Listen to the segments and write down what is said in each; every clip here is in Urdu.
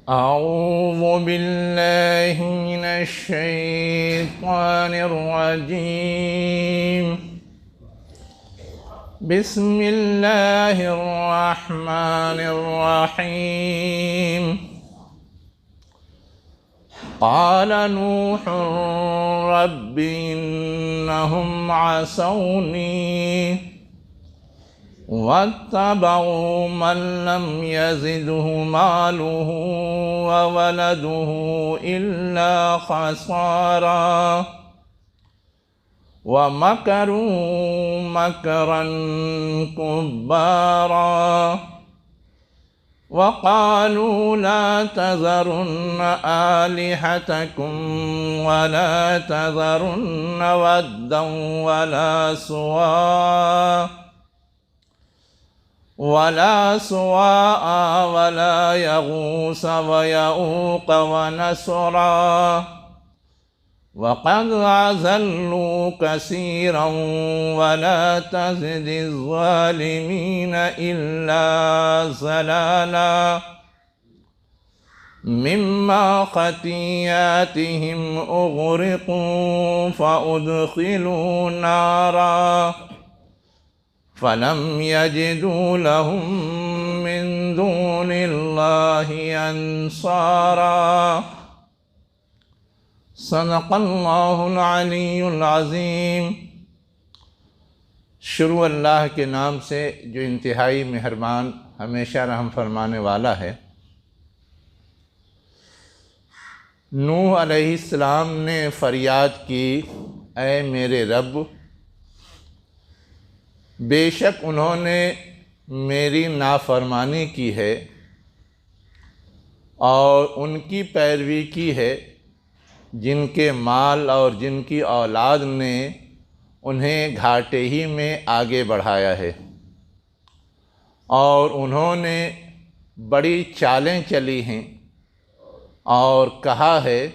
أعوذ بالله من الشيطان الرجيم. بسم الله الرحمن الرحيم. قال نوح رب إنهم عصوني واتبعوا من لم يزده ماله وولده إلا خسارا ومكروا مكرا كبارا وقالوا لا تذرن آلهتكم ولا تذرن ودا ولا سواء ولا يغوث ويعوق ونسرا وقد أضلوا كثيرا ولا تزد الظالمين إلا ضلالا مما خطيئاتهم أغرقوا فأدخلوا نارا فلم يجدوا لهم من دون الله أنصارا صدق اللہ العلی العظیم۔ شروع اللہ کے نام سے جو انتہائی مہربان ہمیشہ رحم فرمانے والا ہے۔ نوح علیہ السلام نے فریاد کی، اے میرے رب، بے شک انہوں نے میری نافرمانی کی ہے اور ان کی پیروی کی ہے جن کے مال اور جن کی اولاد نے انہیں گھاٹے ہی میں آگے بڑھایا ہے، اور انہوں نے بڑی چالیں چلی ہیں اور کہا ہے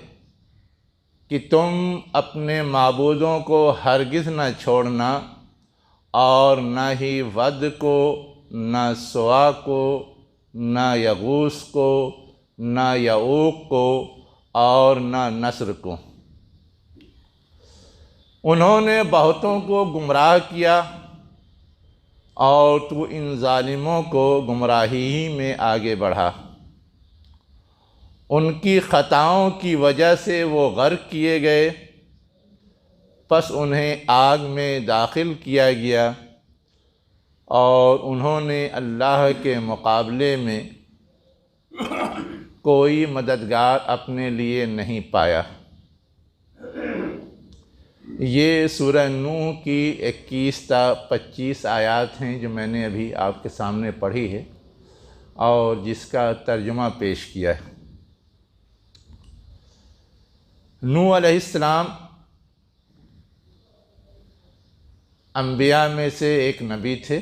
کہ تم اپنے معبودوں کو ہرگز نہ چھوڑنا، اور نہ ہی ود کو، نہ سوا کو، نہ یغوث کو، نہ یعوق کو اور نہ نصر کو۔ انہوں نے بہتوں کو گمراہ کیا اور تو ان ظالموں کو گمراہی ہی میں آگے بڑھا۔ ان کی خطاؤں کی وجہ سے وہ غرق کیے گئے، پس انہیں آگ میں داخل کیا گیا اور انہوں نے اللہ کے مقابلے میں کوئی مددگار اپنے لیے نہیں پایا۔ یہ سورہ نوح کی 21 تا 25 آیات ہیں جو میں نے ابھی آپ کے سامنے پڑھی ہے اور جس کا ترجمہ پیش کیا ہے۔ نوح علیہ السلام انبیاء میں سے ایک نبی تھے۔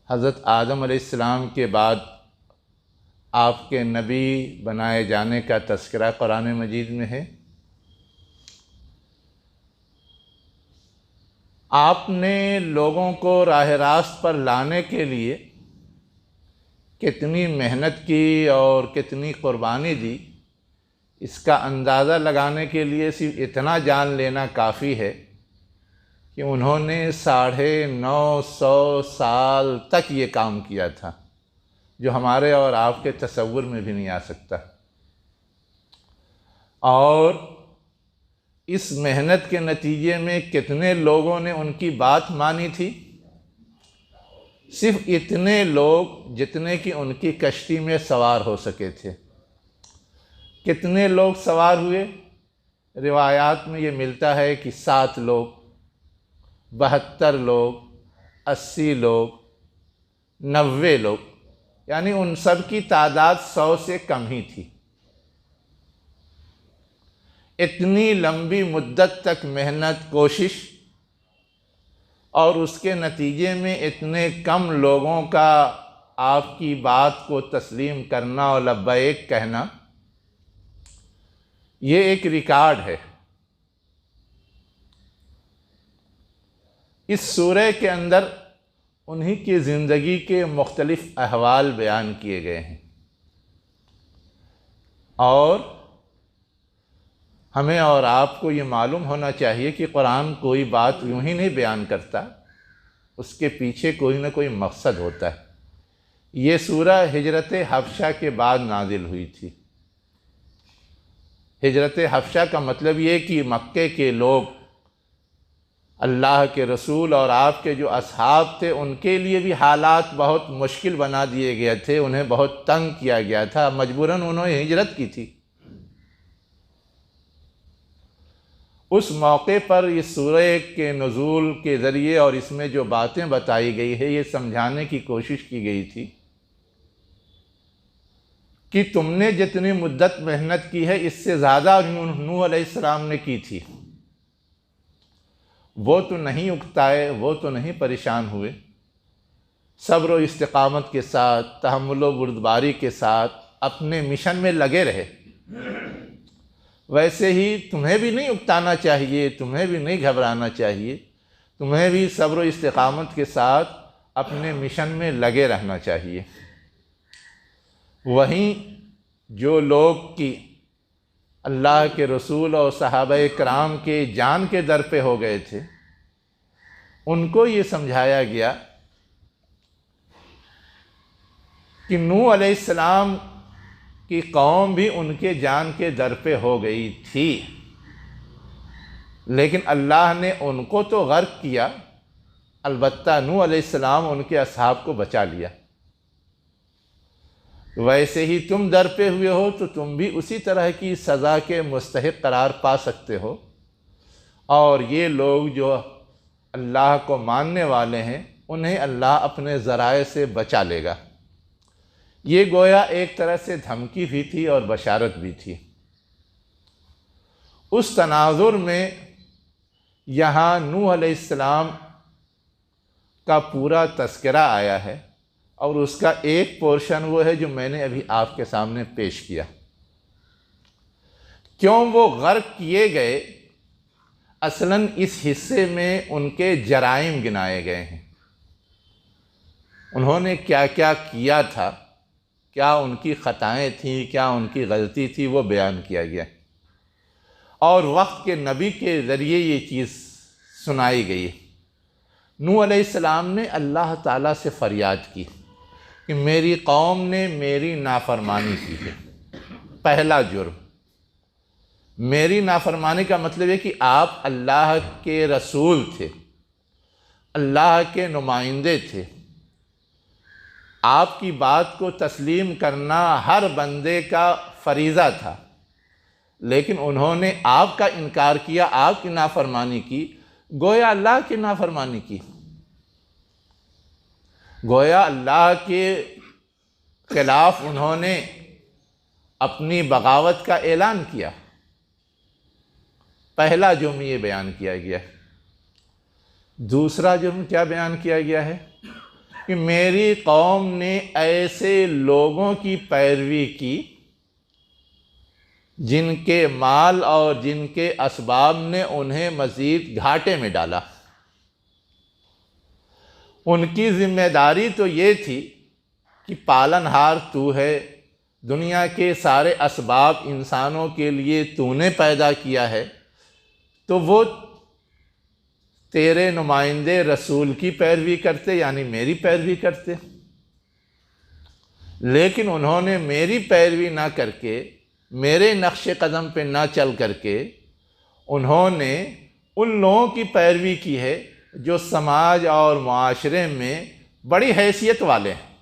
حضرت آدم علیہ السلام کے بعد آپ کے نبی بنائے جانے کا تذکرہ قرآن مجید میں ہے۔ آپ نے لوگوں کو راہ راست پر لانے کے لیے کتنی محنت کی اور کتنی قربانی دی، اس کا اندازہ لگانے کے لیے صرف اتنا جان لینا کافی ہے کہ انہوں نے 950 سال تک یہ کام کیا تھا، جو ہمارے اور آپ کے تصور میں بھی نہیں آ سکتا۔ اور اس محنت کے نتیجے میں کتنے لوگوں نے ان کی بات مانی تھی؟ صرف اتنے لوگ جتنے کہ ان کی کشتی میں سوار ہو سکے تھے۔ کتنے لوگ سوار ہوئے؟ روایات میں یہ ملتا ہے کہ 7 لوگ، 72 لوگ، 80 لوگ، 90 لوگ، یعنی ان سب کی تعداد 100 سے کم ہی تھی۔ اتنی لمبی مدت تک محنت، کوشش، اور اس کے نتیجے میں اتنے کم لوگوں کا آپ کی بات کو تسلیم کرنا اور لبیک کہنا، یہ ایک ریکارڈ ہے۔ اس سورہ کے اندر انہی کی زندگی کے مختلف احوال بیان کیے گئے ہیں۔ اور ہمیں اور آپ کو یہ معلوم ہونا چاہیے کہ قرآن کوئی بات یوں ہی نہیں بیان کرتا، اس کے پیچھے کوئی نہ کوئی مقصد ہوتا ہے۔ یہ سورہ ہجرت حبشہ کے بعد نازل ہوئی تھی۔ ہجرت حبشہ کا مطلب یہ کہ مکے کے لوگ اللہ کے رسول اور آپ کے جو اصحاب تھے ان کے لیے بھی حالات بہت مشکل بنا دیے گئے تھے، انہیں بہت تنگ کیا گیا تھا، مجبوراً انہوں نے ہجرت کی تھی۔ اس موقع پر اس سورہ کے نزول کے ذریعے اور اس میں جو باتیں بتائی گئی ہے یہ سمجھانے کی کوشش کی گئی تھی کہ تم نے جتنی مدت محنت کی ہے اس سے زیادہ نوح علیہ السلام نے کی تھی۔ وہ تو نہیں اکتائے، وہ تو نہیں پریشان ہوئے، صبر و استقامت کے ساتھ، تحمل و بردباری کے ساتھ اپنے مشن میں لگے رہے۔ ویسے ہی تمہیں بھی نہیں اکتانا چاہیے، تمہیں بھی نہیں گھبرانا چاہیے، تمہیں بھی صبر و استقامت کے ساتھ اپنے مشن میں لگے رہنا چاہیے۔ وہیں جو لوگ کی اللہ کے رسول اور صحابہ کرام کے جان کے در پہ ہو گئے تھے ان کو یہ سمجھایا گیا کہ نوح علیہ السلام کی قوم بھی ان کے جان کے در پہ ہو گئی تھی، لیکن اللہ نے ان کو تو غرق کیا، البتہ نوح علیہ السلام ان کے اصحاب کو بچا لیا۔ ویسے ہی تم در پہ ہوئے ہو تو تم بھی اسی طرح کی سزا کے مستحق قرار پا سکتے ہو، اور یہ لوگ جو اللہ کو ماننے والے ہیں انہیں اللہ اپنے ذرائع سے بچا لے گا۔ یہ گویا ایک طرح سے دھمکی بھی تھی اور بشارت بھی تھی۔ اس تناظر میں یہاں نوح علیہ السلام کا پورا تذکرہ آیا ہے، اور اس کا ایک پورشن وہ ہے جو میں نے ابھی آپ کے سامنے پیش کیا۔ کیوں وہ غرق کیے گئے؟ اصلاً اس حصے میں ان کے جرائم گنائے گئے ہیں، انہوں نے کیا کیا کیا تھا، کیا ان کی خطائیں تھیں، کیا ان کی غلطی تھی، وہ بیان کیا گیا، اور وقت کے نبی کے ذریعے یہ چیز سنائی گئی۔ نوح علیہ السلام نے اللہ تعالیٰ سے فریاد کی کہ میری قوم نے میری نافرمانی کی ہے۔ پہلا جرم، میری نافرمانی کا مطلب ہے کہ آپ اللہ کے رسول تھے، اللہ کے نمائندے تھے، آپ کی بات کو تسلیم کرنا ہر بندے کا فریضہ تھا، لیکن انہوں نے آپ کا انکار کیا، آپ کی نافرمانی کی، گویا اللہ کی نافرمانی کی، گویا اللہ کے خلاف انہوں نے اپنی بغاوت کا اعلان کیا۔ پہلا جرم یہ بیان کیا گیا ہے۔ دوسرا جرم کیا بیان کیا گیا ہے کہ میری قوم نے ایسے لوگوں کی پیروی کی جن کے مال اور جن کے اسباب نے انہیں مزید گھاٹے میں ڈالا۔ ان کی ذمہ داری تو یہ تھی کہ پالن ہار تو ہے، دنیا کے سارے اسباب انسانوں کے لیے تو نے پیدا کیا ہے، تو وہ تیرے نمائندے رسول کی پیروی کرتے، یعنی میری پیروی کرتے، لیکن انہوں نے میری پیروی نہ کر کے، میرے نقش قدم پہ نہ چل کر کے، انہوں نے ان لوگوں کی پیروی کی ہے جو سماج اور معاشرے میں بڑی حیثیت والے ہیں۔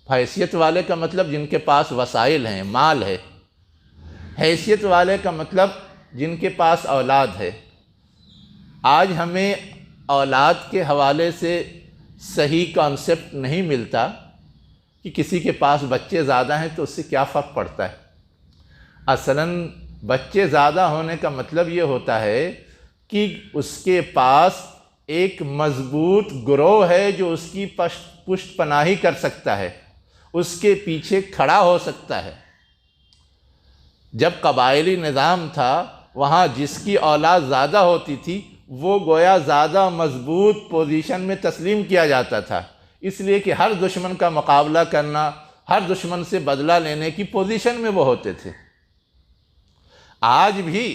حیثیت والے کا مطلب جن کے پاس وسائل ہیں، مال ہے۔ حیثیت والے کا مطلب جن کے پاس اولاد ہے۔ آج ہمیں اولاد کے حوالے سے صحیح کانسیپٹ نہیں ملتا کہ کسی کے پاس بچے زیادہ ہیں تو اس سے کیا فرق پڑتا ہے۔ اصلاً بچے زیادہ ہونے کا مطلب یہ ہوتا ہے کہ اس کے پاس ایک مضبوط گروہ ہے جو اس کی پشت پناہی کر سکتا ہے، اس کے پیچھے کھڑا ہو سکتا ہے۔ جب قبائلی نظام تھا وہاں جس کی اولاد زیادہ ہوتی تھی وہ گویا زیادہ مضبوط پوزیشن میں تسلیم کیا جاتا تھا، اس لیے کہ ہر دشمن کا مقابلہ کرنا، ہر دشمن سے بدلہ لینے کی پوزیشن میں وہ ہوتے تھے۔ آج بھی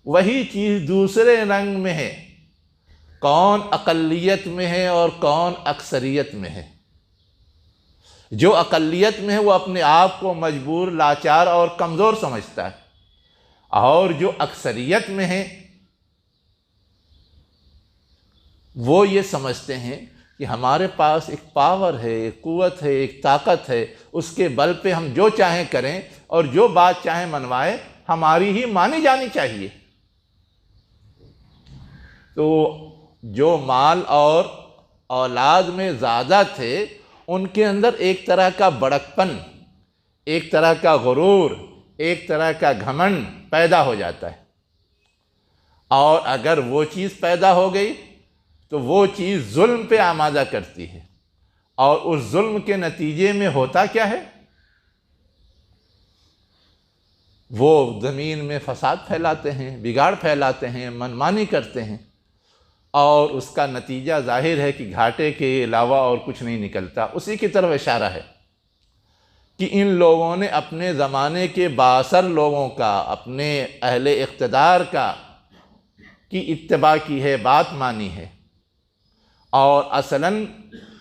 وہی چیز دوسرے رنگ میں ہے، کون اقلیت میں ہے اور کون اکثریت میں ہے۔ جو اقلیت میں ہے وہ اپنے آپ کو مجبور، لاچار اور کمزور سمجھتا ہے، اور جو اکثریت میں ہے وہ یہ سمجھتے ہیں کہ ہمارے پاس ایک پاور ہے، ایک قوت ہے، ایک طاقت ہے، اس کے بل پہ ہم جو چاہیں کریں اور جو بات چاہیں منوائیں، ہماری ہی مانی جانی چاہیے۔ تو جو مال اور اولاد میں زیادہ تھے، ان کے اندر ایک طرح کا بڑکپن، ایک طرح کا غرور، ایک طرح کا گھمنڈ پیدا ہو جاتا ہے، اور اگر وہ چیز پیدا ہو گئی تو وہ چیز ظلم پہ آمادہ کرتی ہے، اور اس ظلم کے نتیجے میں ہوتا کیا ہے؟ وہ زمین میں فساد پھیلاتے ہیں، بگاڑ پھیلاتے ہیں، منمانی کرتے ہیں، اور اس کا نتیجہ ظاہر ہے کہ گھاٹے کے علاوہ اور کچھ نہیں نکلتا۔ اسی کی طرف اشارہ ہے کہ ان لوگوں نے اپنے زمانے کے بااثر لوگوں کا، اپنے اہل اقتدار کی اتباع کی ہے، بات مانی ہے، اور اصلاً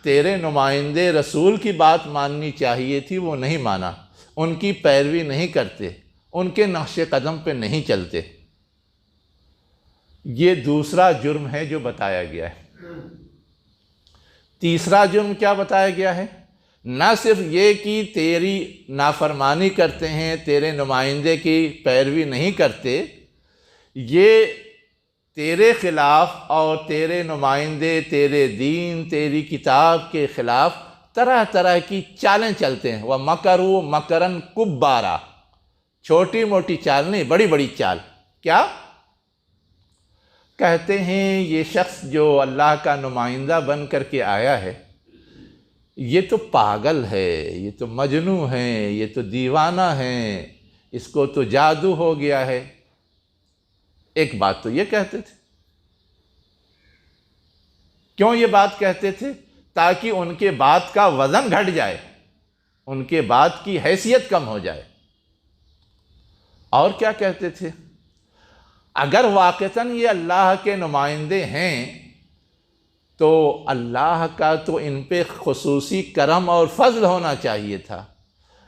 تیرے نمائندے رسول کی بات ماننی چاہیے تھی، وہ نہیں مانا، ان کی پیروی نہیں کرتے، ان کے نقش قدم پہ نہیں چلتے۔ یہ دوسرا جرم ہے جو بتایا گیا ہے۔ تیسرا جرم کیا بتایا گیا ہے؟ نہ صرف یہ کہ تیری نافرمانی کرتے ہیں، تیرے نمائندے کی پیروی نہیں کرتے، یہ تیرے خلاف اور تیرے نمائندے، تیرے دین، تیری کتاب کے خلاف طرح طرح کی چالیں چلتے ہیں۔ وَمَكَرُوا مَكْرًا كُبَّارًا، چھوٹی موٹی چال نہیں، بڑی بڑی چال۔ کیا کہتے ہیں؟ یہ شخص جو اللہ کا نمائندہ بن کر کے آیا ہے، یہ تو پاگل ہے، یہ تو مجنون ہے، یہ تو دیوانہ ہے، اس کو تو جادو ہو گیا ہے۔ ایک بات تو یہ کہتے تھے۔ کیوں یہ بات کہتے تھے؟ تاکہ ان کے بات کا وزن گھٹ جائے، ان کے بات کی حیثیت کم ہو جائے۔ اور کیا کہتے تھے؟ اگر واقعتاً یہ اللہ کے نمائندے ہیں تو اللہ کا تو ان پہ خصوصی کرم اور فضل ہونا چاہیے تھا،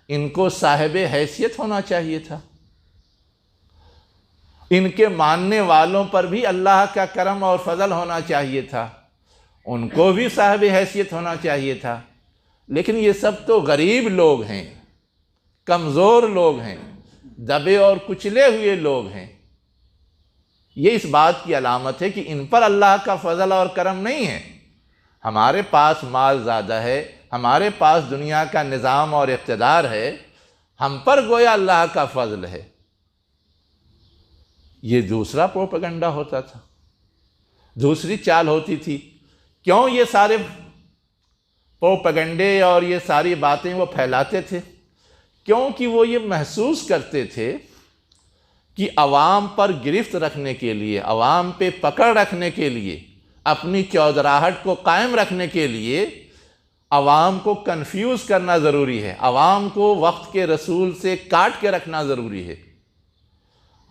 ان کو صاحب حیثیت ہونا چاہیے تھا، ان کے ماننے والوں پر بھی اللہ کا کرم اور فضل ہونا چاہیے تھا، ان کو بھی صاحب حیثیت ہونا چاہیے تھا۔ لیکن یہ سب تو غریب لوگ ہیں، کمزور لوگ ہیں، دبے اور کچلے ہوئے لوگ ہیں۔ یہ اس بات کی علامت ہے کہ ان پر اللہ کا فضل اور کرم نہیں ہے۔ ہمارے پاس مال زیادہ ہے، ہمارے پاس دنیا کا نظام اور اقتدار ہے، ہم پر گویا اللہ کا فضل ہے۔ یہ دوسرا پروپیگنڈا ہوتا تھا، دوسری چال ہوتی تھی۔ کیوں یہ سارے پروپیگنڈے اور یہ ساری باتیں وہ پھیلاتے تھے؟ کیونکہ وہ یہ محسوس کرتے تھے کہ عوام پر گرفت رکھنے کے لیے، عوام پہ پکڑ رکھنے کے لیے، اپنی چودراہٹ کو قائم رکھنے کے لیے عوام کو کنفیوز کرنا ضروری ہے، عوام کو وقت کے رسول سے کاٹ کے رکھنا ضروری ہے،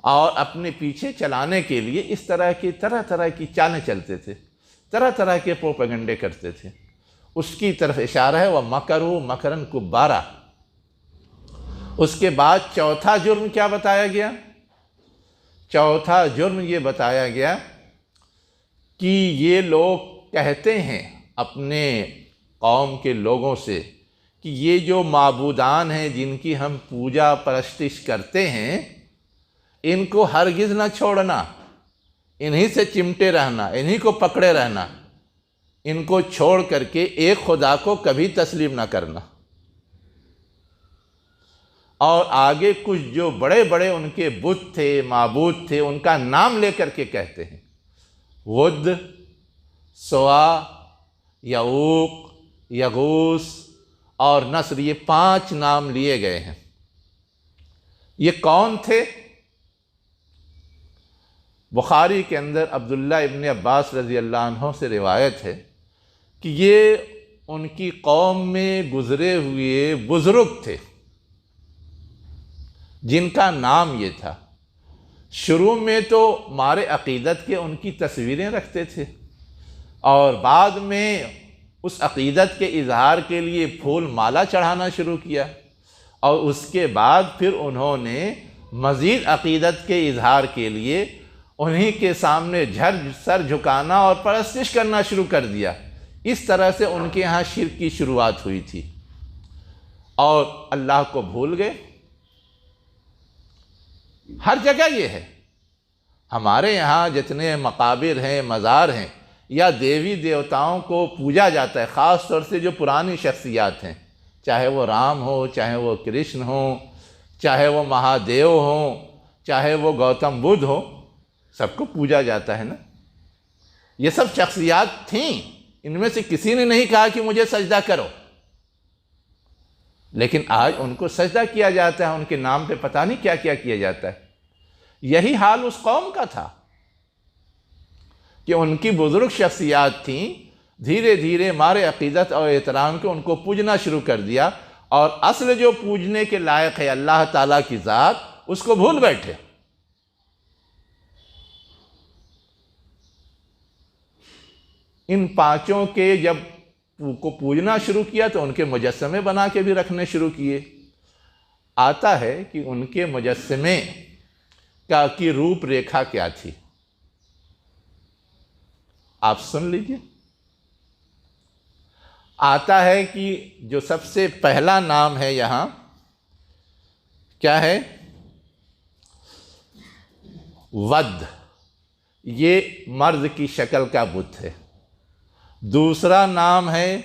اور اپنے پیچھے چلانے کے لیے اس طرح کی طرح طرح کی چالیں چلتے تھے، طرح طرح کے پروپیگنڈے کرتے تھے۔ اس کی طرف اشارہ ہے وَمَكَرُوا مَكْرًا كُبَّارًا۔ اس کے بعد چوتھا جرم کیا بتایا گیا؟ چوتھا جرم یہ بتایا گیا کہ یہ لوگ کہتے ہیں اپنے قوم کے لوگوں سے کہ یہ جو معبودان ہیں جن کی ہم پوجا پرستش کرتے ہیں، ان کو ہرگز نہ چھوڑنا، انہی سے چمٹے رہنا، انہی کو پکڑے رہنا، ان کو چھوڑ کر کے ایک خدا کو کبھی تسلیم نہ کرنا۔ اور آگے کچھ جو بڑے بڑے ان کے بت تھے، معبود تھے، ان کا نام لے کر کے کہتے ہیں۔ ود، سوا، یعوق، یغوث اور نصر، یہ 5 نام لیے گئے ہیں۔ یہ کون تھے؟ بخاری کے اندر عبداللہ ابن عباس رضی اللہ عنہ سے روایت ہے کہ یہ ان کی قوم میں گزرے ہوئے بزرگ تھے جن کا نام یہ تھا۔ شروع میں تو مارے عقیدت کے ان کی تصویریں رکھتے تھے، اور بعد میں اس عقیدت کے اظہار کے لیے پھول مالا چڑھانا شروع کیا، اور اس کے بعد پھر انہوں نے مزید عقیدت کے اظہار کے لیے انہی کے سامنے سر جھکانا اور پرستش کرنا شروع کر دیا۔ اس طرح سے ان کے ہاں شرک کی شروعات ہوئی تھی، اور اللہ کو بھول گئے۔ ہر جگہ یہ ہے، ہمارے یہاں جتنے مقابر ہیں، مزار ہیں، یا دیوی دیوتاؤں کو پوجا جاتا ہے، خاص طور سے جو پرانی شخصیات ہیں، چاہے وہ رام ہو، چاہے وہ کرشن ہوں، چاہے وہ مہادیو ہوں، چاہے وہ گوتم بدھ ہو، سب کو پوجا جاتا ہے نا۔ یہ سب شخصیات تھیں، ان میں سے کسی نے نہیں کہا کہ مجھے سجدہ کرو، لیکن آج ان کو سجدہ کیا جاتا ہے، ان کے نام پہ پتہ نہیں کیا کیا جاتا ہے۔ یہی حال اس قوم کا تھا کہ ان کی بزرگ شخصیات تھیں، دھیرے دھیرے مارے عقیدت اور احترام کے ان کو پوجنا شروع کر دیا، اور اصل جو پوجنے کے لائق ہے اللہ تعالیٰ کی ذات، اس کو بھول بیٹھے۔ ان پانچوں کے جب کو پوجنا شروع کیا تو ان کے مجسمے بنا کے بھی رکھنے شروع کیے۔ آتا ہے کہ ان کے مجسمے کی روپ ریکھا کیا تھی، آپ سن لیجئے۔ آتا ہے کہ جو سب سے پہلا نام ہے یہاں کیا ہے؟ ود، یہ مرد کی شکل کا بت ہے۔ دوسرا نام ہے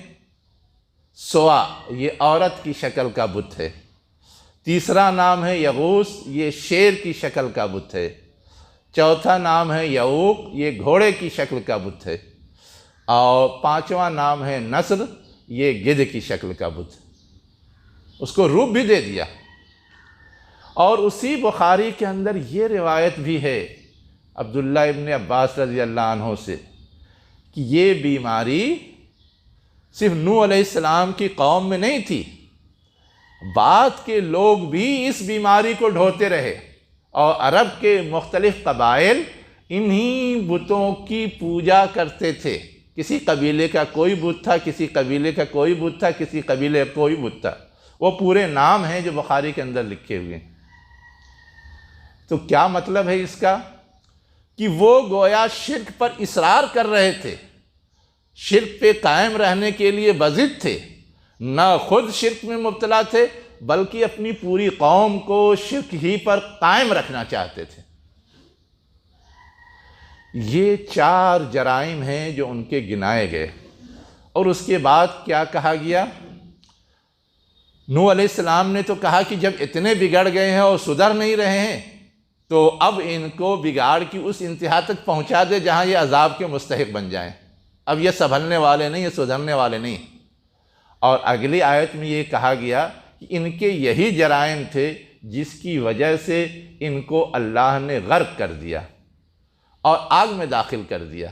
سوا، یہ عورت کی شکل کا بت ہے۔ تیسرا نام ہے یغوث، یہ شیر کی شکل کا بت ہے۔ چوتھا نام ہے یعوق، یہ گھوڑے کی شکل کا بت ہے۔ اور پانچواں نام ہے نصر، یہ گدھ کی شکل کا بت۔ اس کو روپ بھی دے دیا۔ اور اسی بخاری کے اندر یہ روایت بھی ہے عبداللہ ابن عباس رضی اللہ عنہ سے کہ یہ بیماری صرف نوح علیہ السلام کی قوم میں نہیں تھی، بعد کے لوگ بھی اس بیماری کو ڈھوتے رہے، اور عرب کے مختلف قبائل انہی بتوں کی پوجا کرتے تھے۔ کسی قبیلے کا کوئی بت تھا، کسی قبیلے کا کوئی بت تھا، کسی قبیلے کا کوئی بت تھا۔ وہ پورے نام ہیں جو بخاری کے اندر لکھے ہوئے ہیں۔ تو کیا مطلب ہے اس کا؟ کہ وہ گویا شرک پر اصرار کر رہے تھے، شرک پہ قائم رہنے کے لیے بضد تھے، نہ خود شرک میں مبتلا تھے بلکہ اپنی پوری قوم کو شرک ہی پر قائم رکھنا چاہتے تھے۔ یہ 4 جرائم ہیں جو ان کے گنائے گئے، اور اس کے بعد کیا کہا گیا؟ نوح علیہ السلام نے تو کہا کہ جب اتنے بگڑ گئے ہیں اور سدھر نہیں رہے ہیں تو اب ان کو بگاڑ کی اس انتہا تک پہنچا دے جہاں یہ عذاب کے مستحق بن جائیں۔ اب یہ سنبھلنے والے نہیں، یہ سدھرنے والے نہیں۔ اور اگلی آیت میں یہ کہا گیا کہ ان کے یہی جرائم تھے جس کی وجہ سے ان کو اللہ نے غرق کر دیا اور آگ میں داخل کر دیا۔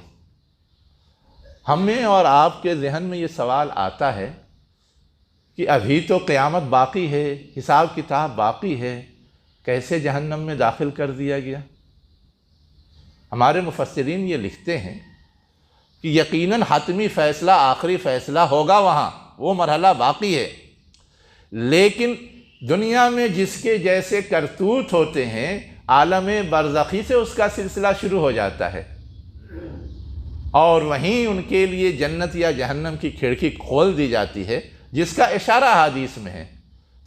ہمیں اور آپ کے ذہن میں یہ سوال آتا ہے کہ ابھی تو قیامت باقی ہے، حساب کتاب باقی ہے، کیسے جہنم میں داخل کر دیا گیا؟ ہمارے مفسرین یہ لکھتے ہیں کہ یقیناً حتمی فیصلہ، آخری فیصلہ ہوگا وہاں، وہ مرحلہ باقی ہے، لیکن دنیا میں جس کے جیسے کرتوت ہوتے ہیں عالم برزخی سے اس کا سلسلہ شروع ہو جاتا ہے، اور وہیں ان کے لیے جنت یا جہنم کی کھڑکی کھول دی جاتی ہے، جس کا اشارہ حدیث میں ہے۔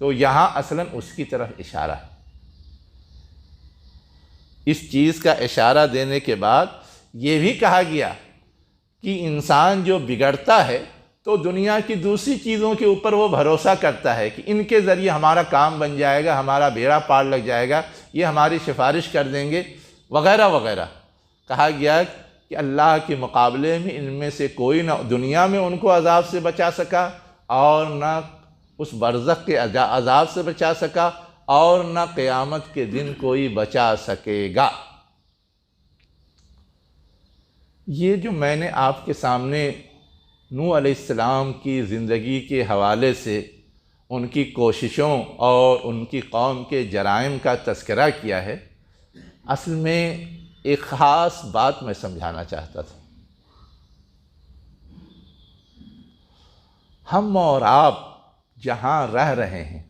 تو یہاں اصلاً اس کی طرف اشارہ ہے۔ اس چیز کا اشارہ دینے کے بعد یہ بھی کہا گیا کہ انسان جو بگڑتا ہے تو دنیا کی دوسری چیزوں کے اوپر وہ بھروسہ کرتا ہے کہ ان کے ذریعے ہمارا کام بن جائے گا، ہمارا بیڑا پار لگ جائے گا، یہ ہماری سفارش کر دیں گے وغیرہ وغیرہ۔ کہا گیا کہ اللہ کے مقابلے میں ان میں سے کوئی نہ دنیا میں ان کو عذاب سے بچا سکا اور نہ اس برزخ کے عذاب سے بچا سکا، اور نہ قیامت کے دن کوئی بچا سکے گا۔ یہ جو میں نے آپ کے سامنے نوح علیہ السلام کی زندگی کے حوالے سے ان کی کوششوں اور ان کی قوم کے جرائم کا تذکرہ کیا ہے، اصل میں ایک خاص بات میں سمجھانا چاہتا تھا۔ ہم اور آپ جہاں رہ رہے ہیں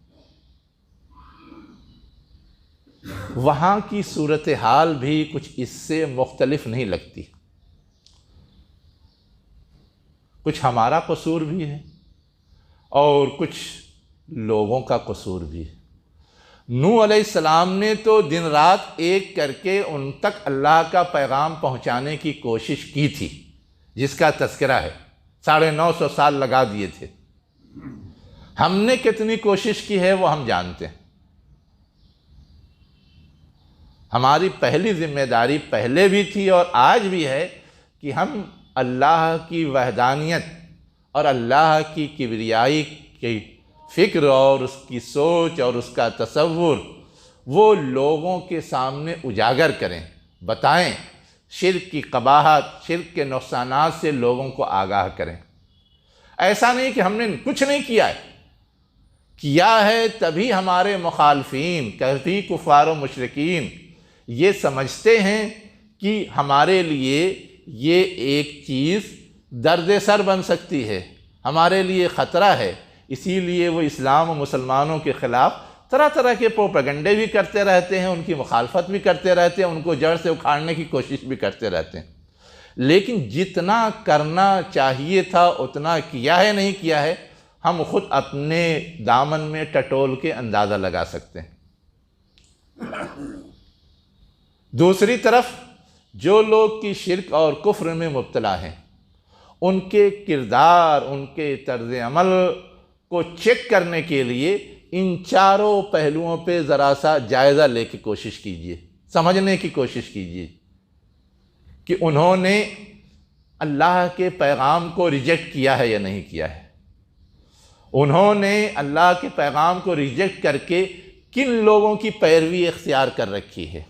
وہاں کی صورتحال بھی کچھ اس سے مختلف نہیں لگتی۔ کچھ ہمارا قصور بھی ہے اور کچھ لوگوں کا قصور بھی ہے۔ نوح علیہ السلام نے تو دن رات ایک کر کے ان تک اللہ کا پیغام پہنچانے کی کوشش کی تھی، جس کا تذکرہ ہے۔ 950 سال لگا دیے تھے۔ ہم نے کتنی کوشش کی ہے وہ ہم جانتے ہیں۔ ہماری پہلی ذمہ داری پہلے بھی تھی اور آج بھی ہے کہ ہم اللہ کی وحدانیت اور اللہ کی کبریائی کی فکر اور اس کی سوچ اور اس کا تصور وہ لوگوں کے سامنے اجاگر کریں، بتائیں، شرک کی قباحت، شرک کے نقصانات سے لوگوں کو آگاہ کریں۔ ایسا نہیں کہ ہم نے کچھ نہیں کیا ہے تبھی ہمارے مخالفین، کبھی کفار و مشرکین یہ سمجھتے ہیں کہ ہمارے لیے یہ ایک چیز درد سر بن سکتی ہے، ہمارے لیے خطرہ ہے، اسی لیے وہ اسلام و مسلمانوں کے خلاف طرح طرح کے پروپیگنڈے بھی کرتے رہتے ہیں، ان کی مخالفت بھی کرتے رہتے ہیں، ان کو جڑ سے اکھاڑنے کی کوشش بھی کرتے رہتے ہیں۔ لیکن جتنا کرنا چاہیے تھا اتنا کیا ہے نہیں کیا ہے، ہم خود اپنے دامن میں ٹٹول کے اندازہ لگا سکتے ہیں۔ دوسری طرف جو لوگ کی شرک اور کفر میں مبتلا ہیں، ان کے کردار، ان کے طرز عمل کو چیک کرنے کے لیے ان چاروں پہلوؤں پہ ذرا سا جائزہ لے کے کوشش کیجئے، سمجھنے کی کوشش کیجئے کہ انہوں نے اللہ کے پیغام کو ریجیکٹ کیا ہے یا نہیں کیا ہے۔ انہوں نے اللہ کے پیغام کو ریجیکٹ کر کے کن لوگوں کی پیروی اختیار کر رکھی ہے،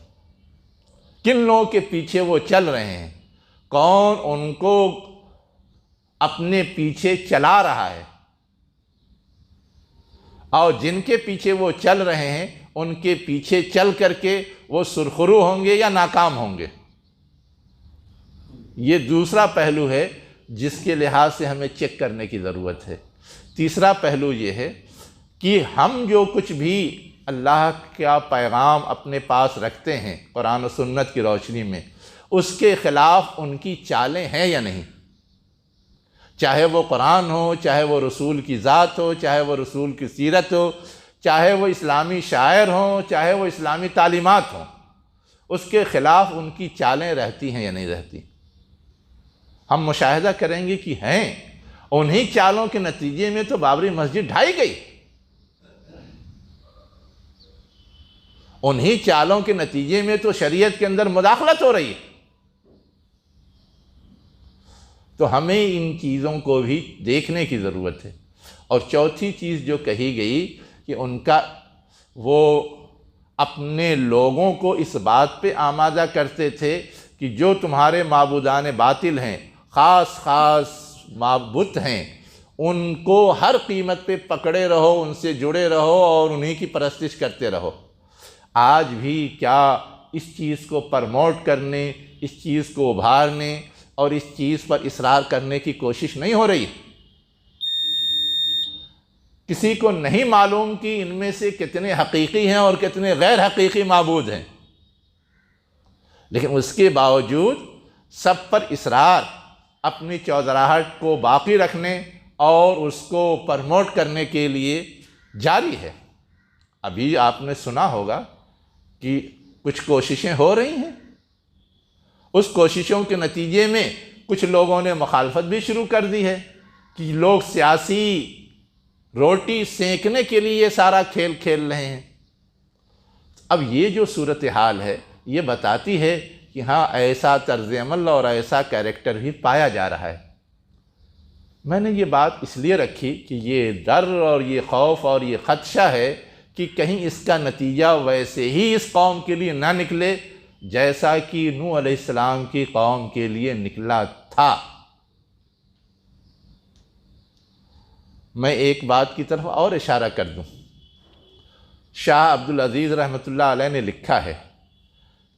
کن لوگوں کے پیچھے وہ چل رہے ہیں، کون ان کو اپنے پیچھے چلا رہا ہے، اور جن کے پیچھے وہ چل رہے ہیں ان کے پیچھے چل کر کے وہ سرخرو ہوں گے یا ناکام ہوں گے۔ یہ دوسرا پہلو ہے جس کے لحاظ سے ہمیں چیک کرنے کی ضرورت ہے۔ تیسرا پہلو یہ ہے کہ ہم جو کچھ بھی اللہ کا پیغام اپنے پاس رکھتے ہیں قرآن و سنت کی روشنی میں، اس کے خلاف ان کی چالیں ہیں یا نہیں، چاہے وہ قرآن ہو، چاہے وہ رسول کی ذات ہو، چاہے وہ رسول کی سیرت ہو، چاہے وہ اسلامی شاعر ہوں، چاہے وہ اسلامی تعلیمات ہوں، اس کے خلاف ان کی چالیں رہتی ہیں یا نہیں رہتی۔ ہم مشاہدہ کریں گے کہ ہیں، انہی چالوں کے نتیجے میں تو بابری مسجد ڈھائی گئی، انہی چالوں کے نتیجے میں تو شریعت کے اندر مداخلت ہو رہی ہے۔ تو ہمیں ان چیزوں کو بھی دیکھنے کی ضرورت ہے۔ اور چوتھی چیز جو کہی گئی کہ ان کا وہ اپنے لوگوں کو اس بات پہ آمادہ کرتے تھے کہ جو تمہارے معبودان باطل ہیں، خاص معبود ہیں، ان کو ہر قیمت پہ پکڑے رہو، ان سے جڑے رہو اور انہی کی پرستش کرتے رہو۔ آج بھی کیا اس چیز کو پرموٹ کرنے، اس چیز کو ابھارنے اور اس چیز پر اصرار کرنے کی کوشش نہیں ہو رہی؟ کسی کو نہیں معلوم کہ ان میں سے کتنے حقیقی ہیں اور کتنے غیر حقیقی معبود ہیں، لیکن اس کے باوجود سب پر اصرار، اپنی چوڌراہٹ کو باقی رکھنے اور اس کو پرموٹ کرنے کے لیے جاری ہے۔ ابھی آپ نے سنا ہوگا کہ کچھ کوششیں ہو رہی ہیں، اس کوششوں کے نتیجے میں کچھ لوگوں نے مخالفت بھی شروع کر دی ہے کہ لوگ سیاسی روٹی سینکنے کے لیے یہ سارا کھیل کھیل رہے ہیں۔ اب یہ جو صورتحال ہے یہ بتاتی ہے کہ ہاں ایسا طرز عمل اور ایسا کیریکٹر بھی پایا جا رہا ہے۔ میں نے یہ بات اس لیے رکھی کہ یہ ڈر اور یہ خوف اور یہ خدشہ ہے کہ کہیں اس کا نتیجہ ویسے ہی اس قوم کے لیے نہ نکلے جیسا کہ نوح علیہ السلام کی قوم کے لیے نکلا تھا۔ میں ایک بات کی طرف اور اشارہ کر دوں۔ شاہ عبدالعزیز رحمۃ اللہ علیہ نے لکھا ہے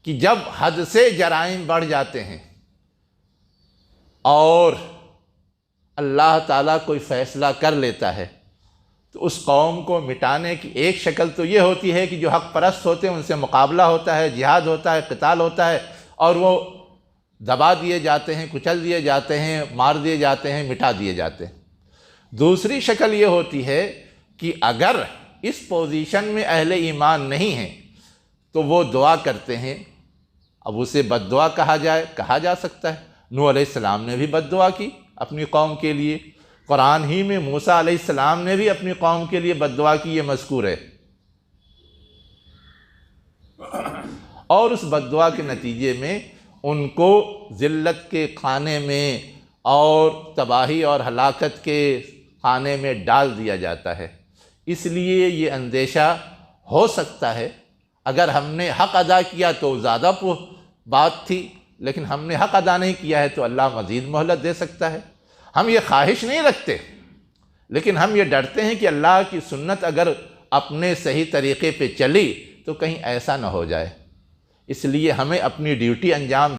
کہ جب حد سے جرائم بڑھ جاتے ہیں اور اللہ تعالیٰ کوئی فیصلہ کر لیتا ہے تو اس قوم کو مٹانے کی ایک شکل تو یہ ہوتی ہے کہ جو حق پرست ہوتے ہیں ان سے مقابلہ ہوتا ہے، جہاد ہوتا ہے، قتال ہوتا ہے، اور وہ دبا دیے جاتے ہیں، کچل دیے جاتے ہیں، مار دیے جاتے ہیں، مٹا دیے جاتے ہیں۔ دوسری شکل یہ ہوتی ہے کہ اگر اس پوزیشن میں اہل ایمان نہیں ہیں تو وہ دعا کرتے ہیں۔ اب اسے بد دعا کہا جا سکتا ہے۔ نوح علیہ السلام نے بھی بد دعا کی اپنی قوم کے لیے، قرآن ہی میں موسیٰ علیہ السلام نے بھی اپنی قوم کے لیے بد دعا کی، یہ مذکور ہے۔ اور اس بد دعا کے نتیجے میں ان کو ذلت کے خانے میں اور تباہی اور ہلاکت کے خانے میں ڈال دیا جاتا ہے۔ اس لیے یہ اندیشہ ہو سکتا ہے اگر ہم نے حق ادا کیا تو زیادہ بات تھی، لیکن ہم نے حق ادا نہیں کیا ہے تو اللہ مزید مہلت دے سکتا ہے۔ ہم یہ خواہش نہیں رکھتے، لیکن ہم یہ ڈرتے ہیں کہ اللہ کی سنت اگر اپنے صحیح طریقے پہ چلی تو کہیں ایسا نہ ہو جائے۔ اس لیے ہمیں اپنی ڈیوٹی انجام